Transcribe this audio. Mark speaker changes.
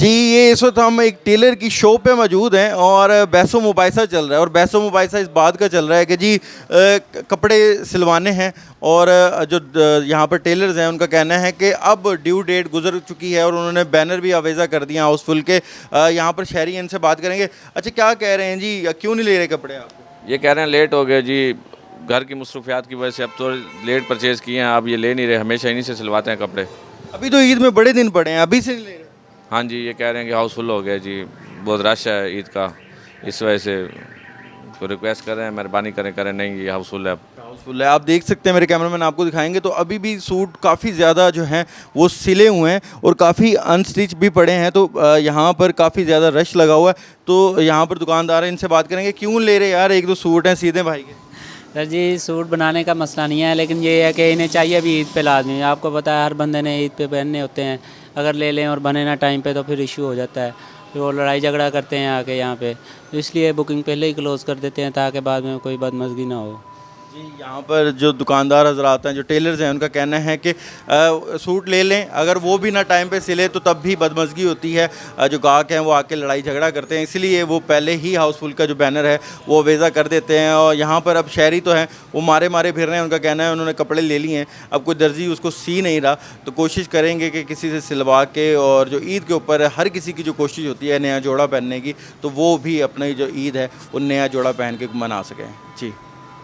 Speaker 1: जी, ये इस वक्त हम एक टेलर की शॉप पे मौजूद हैं और बहसो मुबाहिसा चल रहा है। और बहसो मुबाहिसा इस बात का चल रहा है कि जी कपड़े सिलवाने हैं और जो यहाँ पर टेलर्स हैं उनका कहना है कि अब ड्यू डेट गुजर चुकी है और उन्होंने बैनर भी आवेज़ा कर दिया हाउसफुल के। यहाँ पर शहरी इनसे बात करेंगे। अच्छा, क्या कह रहे हैं जी, क्यों नहीं ले रहे कपड़े आप?
Speaker 2: ये कह रहे हैं लेट हो गए जी, घर की मसरूफियात की वजह से अब तो लेट परचेज़ किए हैं, अब ये ले नहीं रहे, हमेशा इन्हीं से सिलवाते हैं कपड़े।
Speaker 1: अभी तो ईद में बड़े दिन पड़े हैं, अभी से नहीं ले रहे?
Speaker 2: हाँ जी, ये कह रहे हैं कि हाउसफुल हो गया जी, बहुत रश है ईद का, इस वजह से तो रिक्वेस्ट कर रहे हैं, मेहरबानी करें नहीं, ये हाउसफुल है अब।
Speaker 1: हाउसफुल है। आप देख सकते हैं, मेरे कैमरामैन आपको दिखाएंगे तो अभी भी सूट काफ़ी ज़्यादा जो हैं वो सिले हुए हैं और काफ़ी अनस्टिच भी पड़े हैं। तो यहाँ पर काफ़ी ज़्यादा रश लगा हुआ है। तो यहाँ पर दुकानदार हैं, इनसे बात करेंगे। क्यों ले रहे यार, एक दो सूट हैं सीधे भाई के?
Speaker 3: सर जी, सूट बनाने का मसला नहीं है, लेकिन ये है कि इन्हें चाहिए भी ईद पे लाजमी। आपको पता है हर बंदे ने ईद पे पहनने होते हैं, अगर ले लें और बने ना टाइम पे तो फिर इशू हो जाता है, फिर वो लड़ाई झगड़ा करते हैं आके यहाँ पे। तो इसलिए बुकिंग पहले ही क्लोज़ कर देते हैं ताकि बाद में कोई बदमज़गी ना हो।
Speaker 1: जी, यहाँ पर जो दुकानदार हजरात हैं, जो टेलर्स हैं, उनका कहना है कि सूट ले लें, अगर वो भी ना टाइम पे सिले तो तब भी बदमज़गी होती है। जो गाहक हैं वो आके लड़ाई झगड़ा करते हैं, इसलिए वो पहले ही हाउसफुल का जो बैनर है वो वेज़ा कर देते हैं। और यहाँ पर अब शहरी तो हैं, वो मारे मारे फिर रहे हैं। उनका कहना है उन्होंने कपड़े ले लिए हैं, अब कोई दर्जी उसको सी नहीं रहा, तो कोशिश करेंगे कि किसी से सिलवा के, और जो ईद के ऊपर हर किसी की जो कोशिश होती है नया जोड़ा पहनने की, तो वो भी अपनी जो ईद है वो नया जोड़ा पहन के मना सकें। जी।